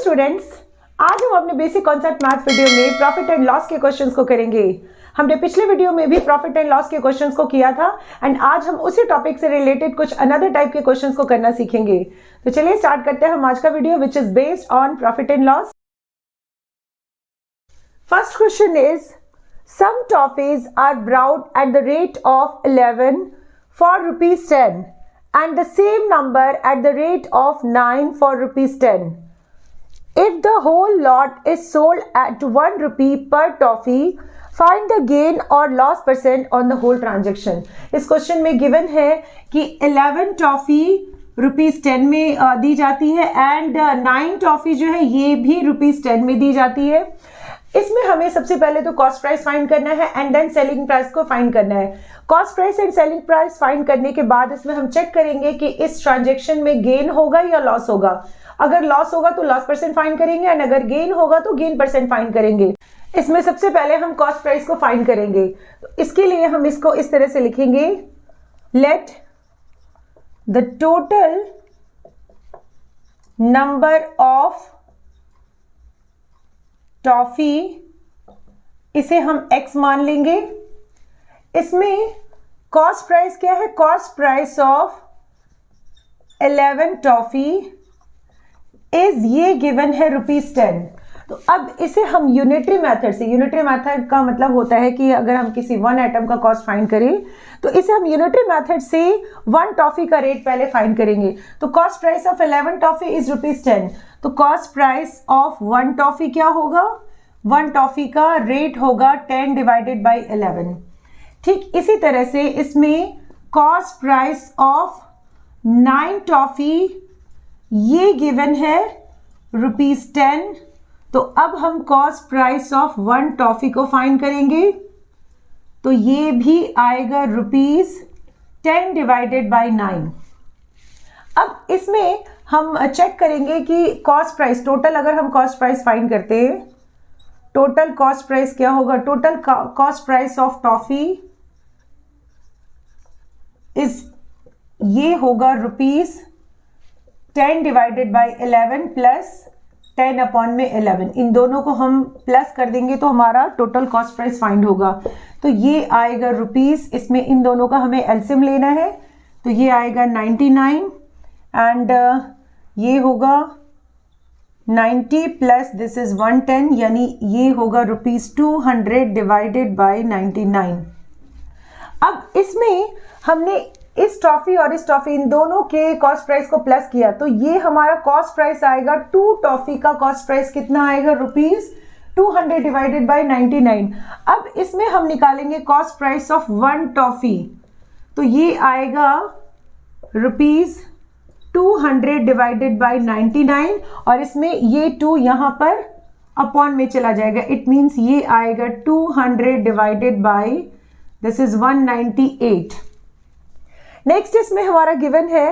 Students, आज हम अपने बेसिक कॉन्सेप्ट मैथ्स वीडियो में प्रॉफिट एंड लॉस के क्वेश्चंस को करेंगे। हमने पिछले वीडियो में भी प्रॉफिट एंड लॉस के क्वेश्चंस को किया था एंड आज हम उसी टॉपिक से रिलेटेड कुछ अनदर टाइप के क्वेश्चंस को करना सीखेंगे। तो चलिए स्टार्ट करते हैं हम आज का video which is based on profit and loss. First question is some toffees are bought at the rate of 11 for rupees 10 and the same number at the rate of 9 for rupees 10. If the whole lot is sold at 1 rupee per toffee, find the gain or loss percent on the whole transaction. इस question में given है कि 11 toffee ₹10 में दी जाती है and 9 toffee जो है ये भी ₹10 में दी जाती है। इसमें हमें सबसे पहले तो कॉस्ट प्राइस फाइंड करना है एंड देन सेलिंग प्राइस को फाइंड करना है। Cost price and selling price find करने के बाद इसमें हम चेक करेंगे कि इस ट्रांजैक्शन में गेन होगा या लॉस होगा। अगर लॉस होगा तो लॉस परसेंट फाइंड करेंगे एंड अगर गेन होगा तो गेन परसेंट फाइंड करेंगे। इसमें सबसे पहले हम कॉस्ट प्राइस को फाइंड करेंगे, तो इसके लिए हम इसको इस तरह से लिखेंगे, let the total number of toffee, इसे हम x मान लेंगे। इसमें कॉस्ट प्राइस क्या है, cost price of 11 toffee is ये गिवन है ₹10। तो अब इसे हम यूनिटरी मेथड से, यूनिटरी मेथड का मतलब होता है कि अगर हम किसी वन आइटम का कॉस्ट फाइंड करें तो इसे हम यूनिटरी मेथड से 1 टॉफी का रेट पहले फाइंड करेंगे। तो cost price of 11 toffee is ₹10। तो कॉस्ट प्राइस ऑफ 1 टॉफी क्या होगा, 1 टॉफी का रेट होगा 10 डिवाइडेड बाई 11। ठीक इसी तरह से इसमें कॉस्ट प्राइस ऑफ 9 टॉफी ये गिवन है ₹10। तो अब हम कॉस्ट प्राइस ऑफ 1 टॉफी को फाइंड करेंगे, तो ये भी आएगा ₹10 डिवाइडेड बाई 9। अब इसमें हम चेक करेंगे कि कॉस्ट प्राइस टोटल, अगर हम कॉस्ट प्राइस फाइंड करते हैं, टोटल कॉस्ट प्राइस क्या होगा, total cost price of toffee is ये होगा ₹10 डिवाइडेड बाई 11 प्लस 10 अपॉन में 11। इन दोनों को हम प्लस कर देंगे तो हमारा टोटल कॉस्ट प्राइस फाइंड होगा। तो ये आएगा ₹, इसमें इन दोनों का हमें एलसीएम लेना है, तो ये आएगा 99 एंड ये होगा 90 प्लस दिस इज 110, यानी ये होगा ₹200 डिवाइडेड बाई 99। अब इसमें हमने इस टॉफी और इस टॉफी इन दोनों के कॉस्ट प्राइस को प्लस किया, तो ये हमारा कॉस्ट प्राइस आएगा 2 टॉफी का कॉस्ट प्राइस कितना आएगा, ₹200 डिवाइडेड बाई 99। अब इसमें हम निकालेंगे कॉस्ट प्राइस ऑफ 1 टॉफी, तो ये आएगा ₹200 डिवाइडेड बाई 99 और इसमें ये 2 यहां पर अपॉन में चला जाएगा। इट मीन्स ये आएगा 200 divided by this is 198। Next इसमें हमारा गिवन है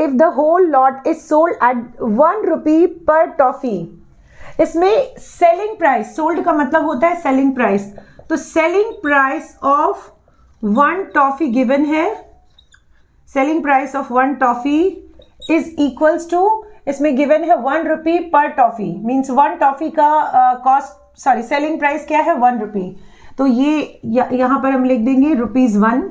if the whole lot is sold at 1 rupee per toffee. इसमें सेलिंग प्राइस, सोल्ड का मतलब होता है सेलिंग प्राइस, तो selling price of 1 toffee given है, selling price of 1 toffee is equals to, इसमें गिवन है 1 rupee per toffee, means 1 toffee का कॉस्ट सेलिंग प्राइस क्या है, 1 रुपी। तो ये यहां पर हम लिख देंगे ₹1।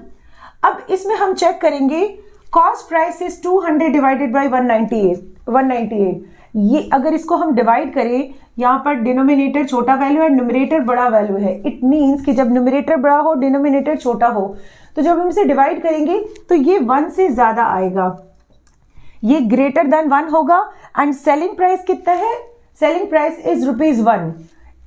अब इसमें हम चेक करेंगे cost price is 200 divided by 198। ये अगर इसको हम डिवाइड करें, यहाँ पर डिनोमिनेटर छोटा वैल्यू है, न्यूमरेटर बड़ा वैल्यू है। इट मीन्स कि जब न्यूमरेटर बड़ा हो डिनोमिनेटर छोटा हो, तो जब हम इसे डिवाइड करेंगे तो ये 1 से ज्यादा आएगा, ये ग्रेटर देन 1 होगा एंड सेलिंग प्राइस कितना है, selling price is ₹1।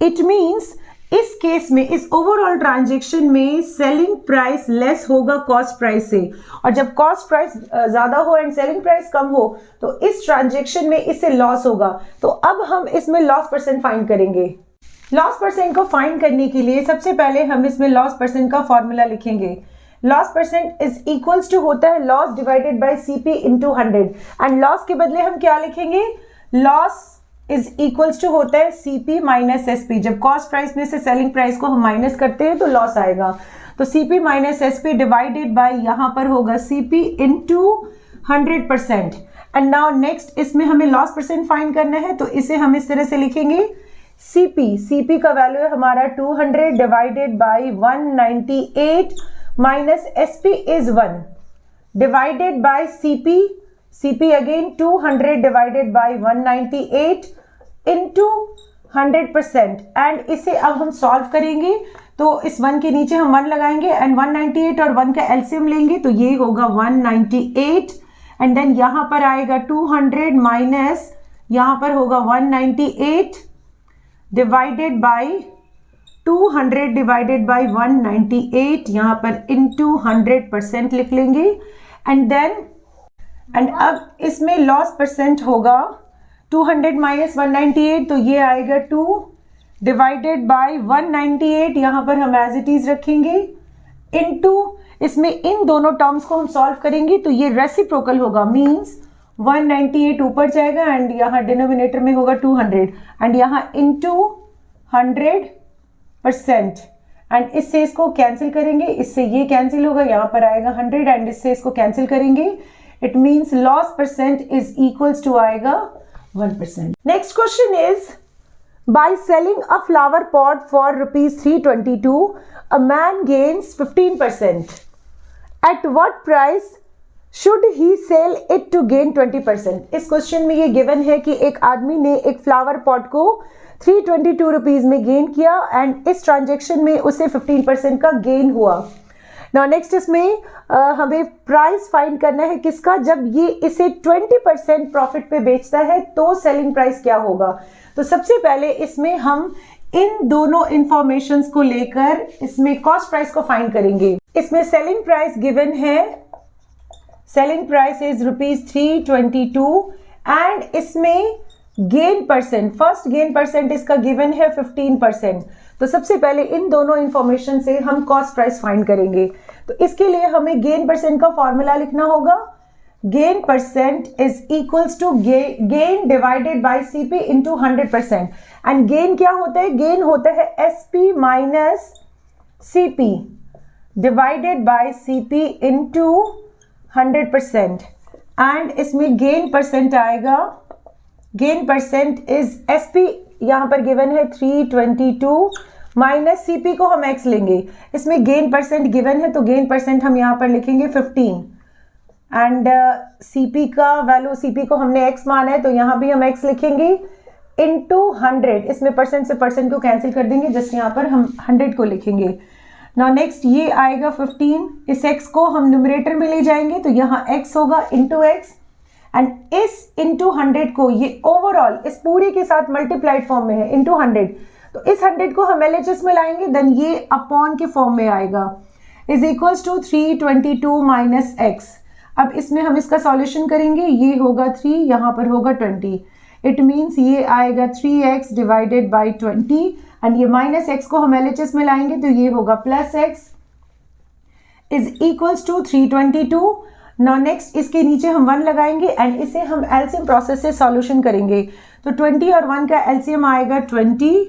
It means इस केस में, इस ओवरऑल ट्रांजैक्शन में सेलिंग प्राइस लेस होगा कॉस्ट प्राइस से, और जब कॉस्ट प्राइस ज्यादा हो एंड सेलिंग प्राइस कम हो तो इस ट्रांजैक्शन में इससे लॉस होगा। तो अब हम इसमें लॉस परसेंट फाइंड करेंगे। लॉस परसेंट को फाइंड करने के लिए सबसे पहले हम इसमें लॉस परसेंट का फॉर्मूला लिखेंगे। Loss percent is equals to होता है loss divided by CP into 100 and loss के बदले हम क्या लिखेंगे, लॉस इज इक्वल्स टू होता है CP माइनस SP। जब कॉस्ट प्राइस में से सेलिंग प्राइस को हम माइनस करते हैं तो लॉस आएगा, तो CP minus SP divided by यहां पर होगा CP into 100% and now next इसमें हमें लॉस परसेंट फाइंड करना है, तो इसे हम इस तरह से लिखेंगे सीपी का वैल्यू है हमारा 200 divided by 198 minus SP is 1 divided by CP again 200 divided by 198 into 100%। And इसे अब हम सॉल्व करेंगे, तो इस 1 के नीचे हम 1 लगाएंगे एंड 198 और 1 का एलसीएम लेंगे, तो ये होगा 198 एंड देन यहां पर आएगा 200 माइनस यहां पर होगा 198 डिवाइडेड बाय 200 डिवाइडेड बाय 198 यहां पर इनटू 100% लिख लेंगे एंड अब इसमें लॉस परसेंट होगा 200 माइनस 198, तो ये आएगा 2 डिवाइडेड बाय 198 यहां पर हम एज इट इज रखेंगे इनटू इसमें इन दोनों टर्म्स को हम सॉल्व करेंगे, तो ये रेसिप्रोकल होगा, मींस 198 ऊपर जाएगा एंड यहाँ डिनोमिनेटर में होगा 200 एंड यहाँ इनटू 100% एंड इससे इसको कैंसिल करेंगे, इससे ये कैंसिल होगा, यहाँ पर आएगा 100 एंड इससे इसको कैंसिल करेंगे, it means loss percent is equals to आएगा 1%। Next question is by selling a flower pot for ₹322 a man gains 15%। At what price should he sell it to gain 20%। इस question में ये given है कि एक आदमी ने एक फ्लावर पॉट को 322 रुपीज में गेन किया एंड इस ट्रांजेक्शन में उसे 15% का गेन हुआ। नाउ नेक्स्ट इसमें हमें प्राइस फाइंड करना है किसका, जब ये इसे 20% प्रॉफिट पे बेचता है तो सेलिंग प्राइस क्या होगा। तो सबसे पहले इसमें हम इन दोनों इंफॉर्मेशंस को लेकर इसमें कॉस्ट प्राइस को फाइंड करेंगे। इसमें सेलिंग प्राइस गिवन है, सेलिंग प्राइस इज ₹322 एंड इसमें gain percent, first gain percent इसका गिवन है 15%। तो सबसे पहले इन दोनों इंफॉर्मेशन से हम कॉस्ट प्राइस फाइंड करेंगे। तो इसके लिए हमें गेन परसेंट का फॉर्मूला लिखना होगा, gain percent is equals to gain divided by CP into 100%। And gain क्या होता है, गेन होता है SP minus CP divided by CP into 100% and इसमें गेन परसेंट आएगा, गेन परसेंट इज एसपी यहां पर गिवन है 322 माइनस सीपी को हम एक्स लेंगे, इसमें गेन परसेंट गिवन है तो गेन परसेंट हम यहां पर लिखेंगे 15 एंड सीपी का वैल्यू, सीपी को हमने एक्स माना है तो यहां भी हम एक्स लिखेंगे इनटू 100, इसमें परसेंट से परसेंट को कैंसिल कर देंगे, जिससे यहां पर हम 100 को लिखेंगे। नाउ नेक्स्ट ये आएगा 15, इस x को हम न्यूमरेटर में ले जाएंगे तो यहाँ x होगा इंटू एक्स एंड इस इंटू 100 को ये ओवरऑल इस पूरे के साथ मल्टीप्लाइड फॉर्म में है इंटू 100, तो इस 100 को हम LHS में लाएंगे देन ये अपॉन के फॉर्म में आएगा is equals to 322 minus x. अब इसमें हम इसका सॉल्यूशन करेंगे, ये होगा 3 यहाँ पर होगा 20, इट मीन्स ये आएगा 3x डिवाइडेड बाई 20 एंड ये माइनस एक्स को हम LHS में लाएंगे तो ये होगा plus x is equals to 322। Now next इसके नीचे हम 1 लगाएंगे एंड इसे हम एलसीएम प्रोसेस से सॉल्यूशन करेंगे, तो 20 और 1 का एलसीएम आएगा 20।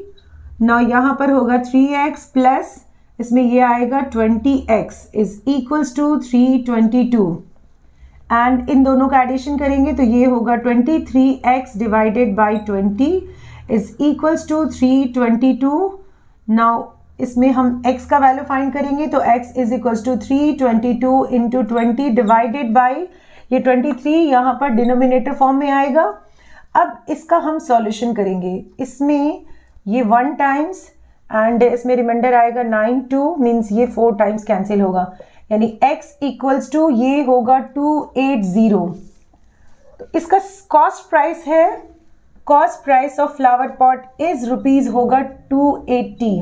नाउ यहाँ पर होगा 3x प्लस इसमें ये आएगा 20x is equals to 322 and इन दोनों का एडिशन करेंगे तो ये होगा 23x divided by 20 is equals to 322। Now इसमें हम x का वैल्यू फाइंड करेंगे तो x is equals to 322 into 20 divided by ये 23 यहाँ पर डिनोमिनेटर फॉर्म में आएगा। अब इसका हम सॉल्यूशन करेंगे, इसमें ये 1 टाइम्स एंड इसमें रिमाइंडर आएगा 9 2 मीन्स ये 4 टाइम्स कैंसिल होगा, यानी x इक्वल्स टू ये होगा 280। तो इसका कॉस्ट प्राइस है, cost price of flower pot is rupees होगा 280।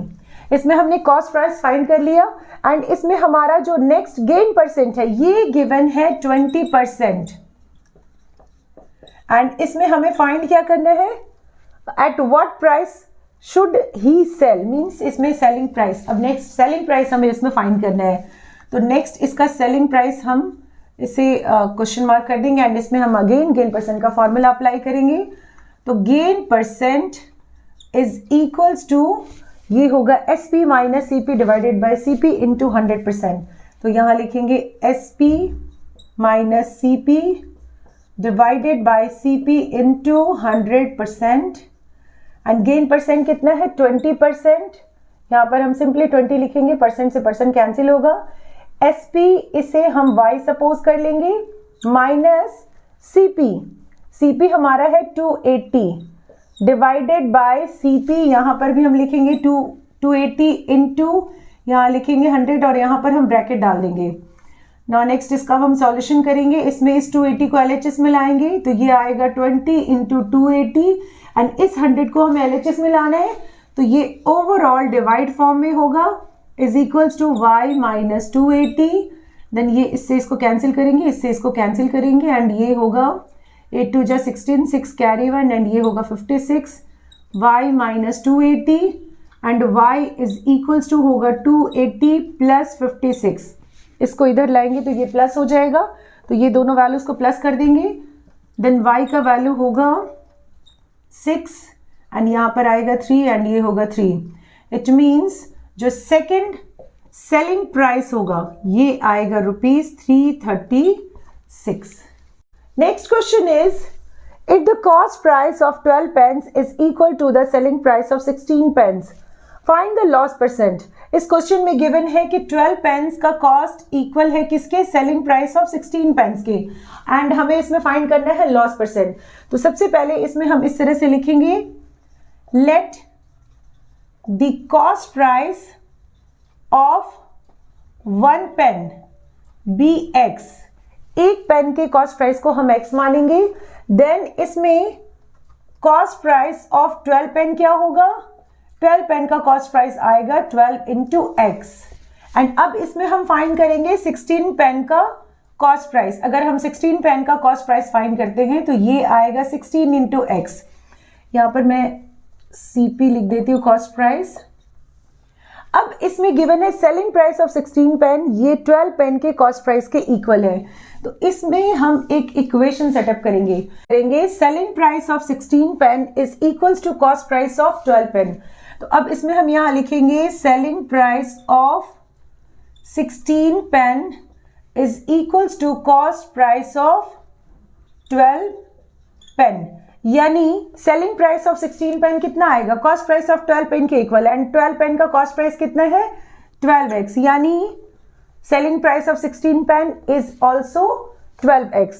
इसमें हमने कॉस्ट प्राइस फाइंड कर लिया एंड इसमें हमारा जो नेक्स्ट गेन परसेंट है ये गिवन है 20% एंड इसमें हमें फाइंड क्या करना है, at what price should he sell, means इसमें सेलिंग प्राइस। अब नेक्स्ट सेलिंग प्राइस हमें इसमें फाइंड करना है, तो नेक्स्ट इसका सेलिंग प्राइस हम इसे क्वेश्चन मार्क कर देंगे एंड इसमें हम अगेन गेन परसेंट का फॉर्मूला अप्लाई करेंगे। तो gain percent is equals to ये होगा SP minus CP divided by CP into 100%। तो यहाँ लिखेंगे SP minus CP divided by CP into 100%, and gain percent कितना है 20%, यहाँ पर हम सिंपली 20 लिखेंगे, परसेंट से परसेंट कैंसिल होगा। SP इसे हम Y सपोज कर लेंगे, माइनस CP हमारा है 280 डिवाइडेड बाय CP, यहाँ पर भी हम लिखेंगे 280 इंटू यहाँ लिखेंगे 100 और यहाँ पर हम ब्रैकेट डाल देंगे। नाउ नेक्स्ट इसका हम सॉल्यूशन करेंगे, इसमें इस 280 को LHS में लाएंगे तो ये आएगा 20 इंटू 280 एंड इस 100 को हमें LHS में लाना है तो ये ओवरऑल डिवाइड फॉर्म में होगा, is equals to y minus 280, then ये इससे इसको कैंसिल करेंगे, इससे इसको कैंसिल करेंगे एंड ये होगा 8 2 जा 16, 6 कैरी 1 एंड ये होगा 56, y minus 280 and y is equals to होगा 280 प्लस 56, इसको इधर लाएंगे तो ये प्लस हो जाएगा, तो ये दोनों वैल्यूज को प्लस कर देंगे, देन y का वैल्यू होगा 6 एंड यहाँ पर आएगा 3 एंड ये होगा 3। इट मीन्स जो सेकंड सेलिंग प्राइस होगा ये आएगा ₹336। Next question is if the cost price of 12 pence is equal to the selling price of 16 pence, find the loss percent. इस क्वेश्चन में गिवन है कि 12 pence का कॉस्ट इक्वल है किसके, सेलिंग प्राइस ऑफ 16 pence के, एंड हमें इसमें फाइंड करना है लॉस परसेंट। तो सबसे पहले इसमें हम इस तरह से लिखेंगे, let the cost price of 1 pen be x, एक पेन के कॉस्ट प्राइस को हम x मानेंगे, देन इसमें कॉस्ट प्राइस ऑफ 12 pen क्या होगा, 12 pen का कॉस्ट प्राइस आएगा 12 इंटू एक्स, एंड अब इसमें हम फाइंड करेंगे 16 pen का कॉस्ट प्राइस। अगर हम 16 pen का कॉस्ट प्राइस फाइंड करते हैं तो ये आएगा 16 इंटू एक्स, यहाँ पर मैं CP लिख देती हूँ कॉस्ट प्राइस। अब इसमें गिवन है सेलिंग प्राइस ऑफ 16 pen, ये 12 pen के कॉस्ट प्राइस के इक्वल है, तो इसमें हम एक इक्वेशन सेटअप करेंगे selling price of 16 pen is equals to cost price of 12 pen। तो अब इसमें हम यहाँ लिखेंगे selling price of 16 pen is equals to cost price of 12 pen, यानी सेलिंग प्राइस ऑफ 16 pen कितना आएगा, कॉस्ट प्राइस ऑफ 12 pen के इक्वल, एंड 12 pen का कॉस्ट प्राइस कितना है 12x, यानी selling price of 16 pen is also 12x।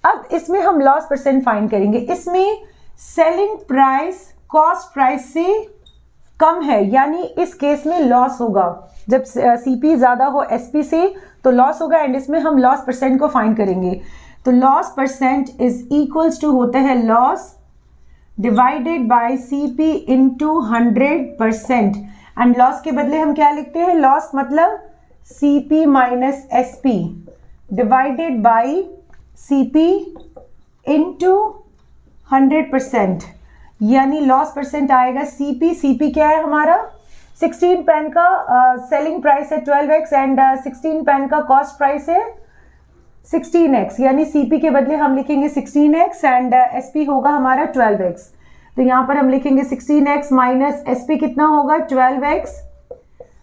अब इसमें हम लॉस परसेंट फाइंड करेंगे, इसमें सेलिंग प्राइस कॉस्ट प्राइस से कम है, यानी इस केस में लॉस होगा, जब CP ज्यादा हो SP से तो लॉस होगा, एंड इसमें हम लॉस परसेंट को फाइंड करेंगे। तो loss percent is equals to होता है loss divided by CP into 100%, and loss के बदले हम क्या लिखते हैं, लॉस मतलब CP minus SP divided by CP into 100%, यानी लॉस परसेंट आएगा CP क्या है हमारा, 16 pen का सेलिंग प्राइस है 12x एंड 16 pen का कॉस्ट प्राइस है 16x, यानी CP के बदले हम लिखेंगे 16x एंड SP होगा हमारा 12x। तो यहाँ पर हम लिखेंगे 16x माइनस SP कितना होगा 12x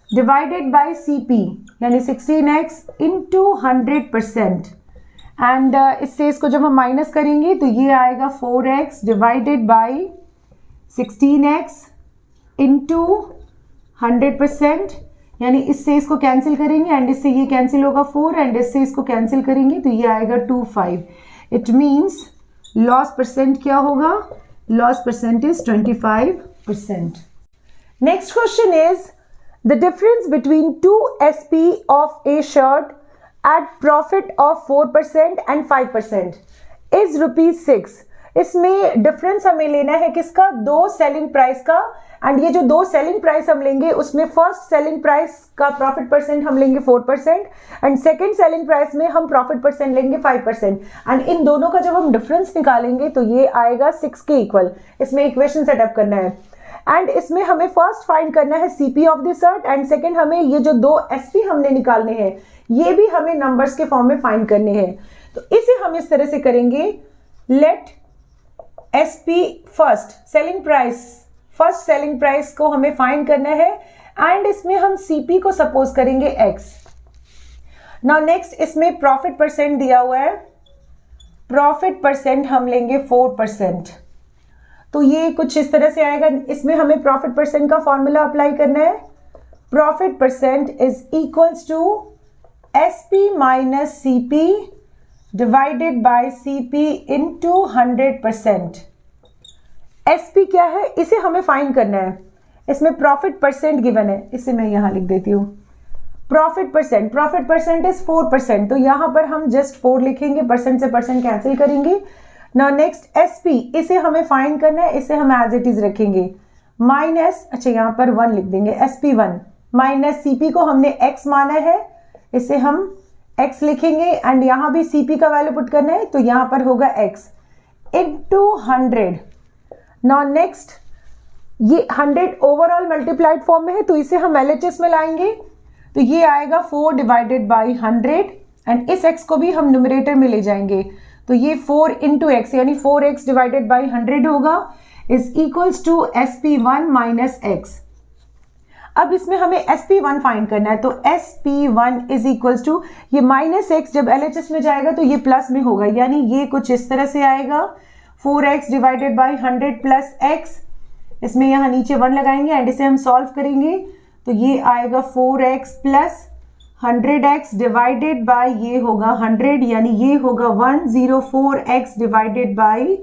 डिवाइडेड बाय CP, यानी 16x इंटू 100%, एंड इससे इसको जब हम माइनस करेंगे तो ये आएगा 4x divided by 16x into 100%, यानी इससे इसको कैंसिल करेंगे एंड इससे ये कैंसिल होगा 4 एंड इससे इसको कैंसिल करेंगे तो ये आएगा 25। इट मीन्स लॉस परसेंट क्या होगा, loss percent is 25%। Next question is the difference between 2 SP of A shirt eight profit of 4% and 5% is ₹6। इसमें डिफरेंस हमें लेना है किसका, दो सेलिंग प्राइस का, एंड ये जो दो सेलिंग प्राइस हम लेंगे उसमें फर्स्ट सेलिंग प्राइस का प्रॉफिट परसेंट हम लेंगे 4% एंड सेकंड सेलिंग प्राइस में हम प्रॉफिट परसेंट लेंगे 5%, एंड इन दोनों का जब हम डिफरेंस निकालेंगे तो ये आएगा 6 के इक्वल। इसमें इक्वेशन सेटअप करना है, एंड इसमें हमें फर्स्ट फाइंड करना है CP of the shirt, and second हमें ये जो दो SP हमने निकालने हैं ये भी हमें नंबर्स के फॉर्म में फाइंड करने हैं। तो इसे हम इस तरह से करेंगे, let SP first selling price, first selling price को हमें फाइंड करना है, एंड इसमें हम CP को सपोज करेंगे x। नाउ नेक्स्ट इसमें प्रॉफिट परसेंट दिया हुआ है प्रॉफिट परसेंट हम लेंगे 4%। तो ये कुछ इस तरह से आएगा। इसमें हमें प्रॉफिट परसेंट का फॉर्मूला अप्लाई करना है। Profit percent is equals to SP minus CP divided by CP into 100%। SP क्या है, इसे हमें फाइंड करना है। इसमें प्रॉफिट परसेंट गिवन है, इसे मैं यहां लिख देती हूं। प्रॉफिट परसेंट इज 4%, तो यहां पर हम जस्ट 4 लिखेंगे, परसेंट से परसेंट कैंसिल करेंगे। नाउ नेक्स्ट एसपी, इसे हमें फाइंड करना है, इसे हम एज इट इज रखेंगे माइनस, अच्छा यहां पर 1 लिख देंगे, SP1 माइनस सीपी को हमने x माना है, इसे हम x लिखेंगे एंड यहां भी सीपी का वैल्यू पुट करना है, तो यहां पर होगा x इनटू 100। नाउ नेक्स्ट ये 100 ओवरऑल मल्टीप्लाइड फॉर्म में है, तो इसे हम LHS में लाएंगे, तो ये आएगा 4 डिवाइडेड बाई 100 एंड इस x को भी हम न्यूमरेटर में ले जाएंगे, तो ये 4 इंटू एक्स यानी 4x डिवाइडेड बाई 100 होगा, is equals to SP1 minus x। अब इसमें हमें SP1 फाइंड करना है, तो SP1 इज इक्वल्स टू, ये माइनस x जब LHS में जाएगा तो ये प्लस में होगा, यानी ये कुछ इस तरह से आएगा 4x divided by 100 plus x। इसमें यहाँ नीचे 1 लगाएंगे एंड इसे हम सॉल्व करेंगे, तो ये आएगा 4x plus 100x divided by ये होगा 100, यानी ये होगा 104x डिवाइडेड बाई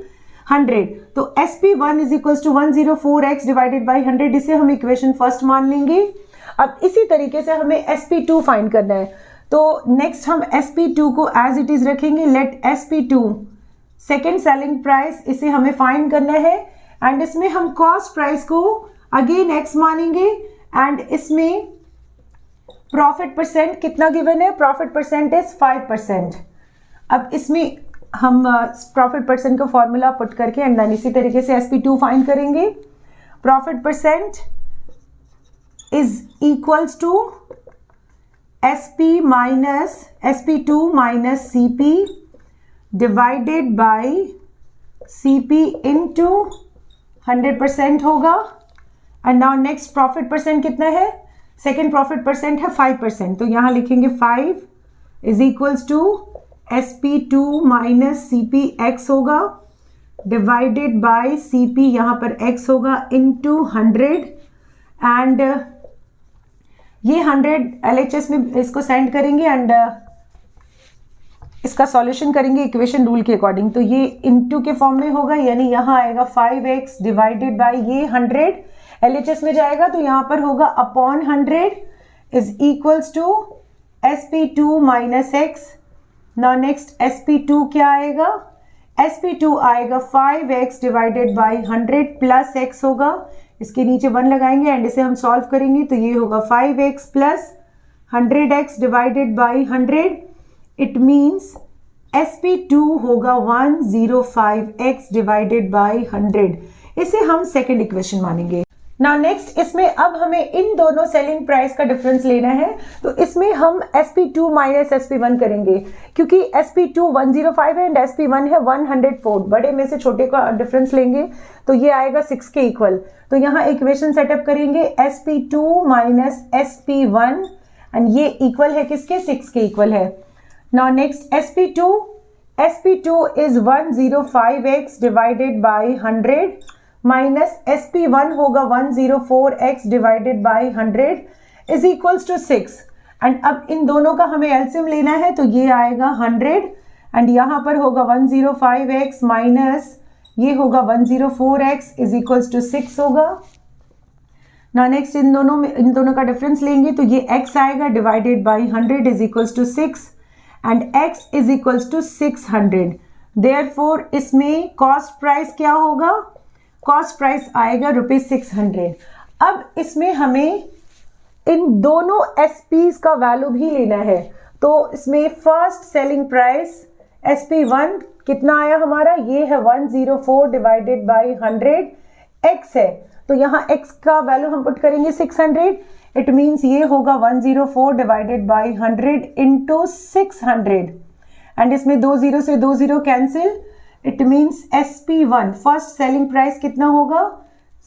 100। तो SP1 is equals to 104x divided by 100, इसे हम इक्वेशन फर्स्ट मान लेंगे। अब इसी तरीके से हमें SP2 फाइंड करना है, तो नेक्स्ट हम SP2 को एज इट इज रखेंगे। Let SP2 second selling price, इसे हमें फाइंड करना है एंड इसमें हम कॉस्ट प्राइस को अगेन x मानेंगे एंड इसमें प्रॉफिट परसेंट कितना गिवन है, प्रॉफिट परसेंट इज 5%। अब इसमें हम प्रॉफिट परसेंट का फॉर्मूला पुट करके एंड देन इसी तरीके से SP2 फाइंड करेंगे। Profit percent is equals to SP2 minus CP divided by CP into 100% होगा। And now next profit percent कितना है, सेकेंड प्रॉफिट परसेंट है 5%, तो यहां लिखेंगे 5 is equals to SP2 minus CP x होगा डिवाइडेड बाय CP, यहां पर x होगा इनटू 100 एंड ये 100 LHS में इसको सेंड करेंगे एंड इसका सॉल्यूशन करेंगे इक्वेशन रूल के अकॉर्डिंग, तो ये इनटू के फॉर्म में होगा, यानी यहां आएगा 5x डिवाइडेड बाय ये 100 LHS में जाएगा, तो यहां पर होगा upon 100 is equals to SP2 minus x। Now next SP2 क्या आएगा, SP2 आएगा 5x divided by 100 plus x होगा, इसके नीचे 1 लगाएंगे एंड इसे हम सॉल्व करेंगे, तो ये होगा 5x plus 100x divided by 100। It means SP2 होगा 105x डिवाइडेड बाई 100, इसे हम सेकेंड इक्वेशन मानेंगे। नाउ नेक्स्ट इसमें अब हमें इन दोनों सेलिंग प्राइस का डिफरेंस लेना है, तो इसमें हम SP2 माइनस SP1 करेंगे, क्योंकि SP2 105 है एंड SP1 है 104, बड़े में से छोटे का डिफरेंस लेंगे तो ये आएगा 6 के इक्वल, तो यहाँ इक्वेशन सेटअप करेंगे SP2 माइनस SP1 एंड ये इक्वल है किसके, 6 के इक्वल है। Now next SP2 is 105x divided by 100 minus SP1 होगा 104x divided by 100 is equals to 6 and अब इन दोनों का हमें एलसीएम लेना है, तो ये आएगा 100 एंड यहाँ पर होगा 105x माइनस ये होगा 104x इज इक्वल्स टू 6 होगा। ना नेक्स्ट इन दोनों का डिफरेंस लेंगे, तो ये x आएगा divided by 100 is equals to 6 and x is equals to 600। Therefore इसमें कॉस्ट प्राइस क्या होगा, कॉस्ट प्राइस आएगा ₹600। अब इसमें हमें इन दोनों SPs का वैल्यू भी लेना है, तो इसमें फर्स्ट सेलिंग प्राइस SP1 कितना आया हमारा, ये है 104 डिवाइडेड बाई 100, x है, तो यहाँ x का वैल्यू हम पुट करेंगे 600, इट मीन्स ये होगा 104 डिवाइडेड बाई 100 इंटू 600 एंड इसमें 2 0 से 2 0 cancel, it means SP1 first selling price कितना होगा,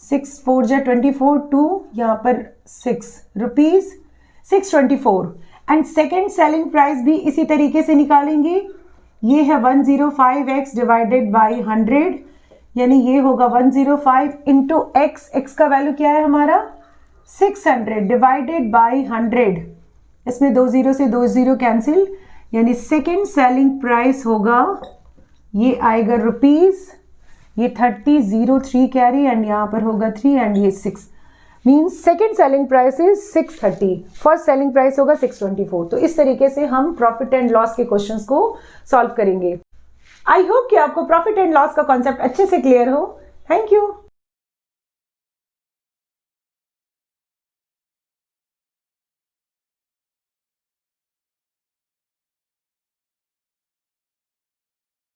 6 4 जा 24, 2 यहाँ पर 6 rupees 624 and second selling price भी इसी तरीके से निकालेंगे, ये है 105x डिवाइडेड बाई 100, यानी ये होगा 105 इंटू एक्स, एक्स का वैल्यू क्या है हमारा 600 डिवाइडेड बाई 100, इसमें 2 0 से 2 0 कैंसिल, यानी सेकेंड सेलिंग प्राइस होगा, ये आएगा रुपीज, ये 3003 कैरी एंड यहाँ पर होगा 3 एंड ये 6, means second selling price is 630, first selling price होगा 624। तो इस तरीके से हम प्रॉफिट एंड लॉस के क्वेश्चंस को सॉल्व करेंगे। आई होप कि आपको प्रॉफिट एंड लॉस का कॉन्सेप्ट अच्छे से क्लियर हो। Thank you.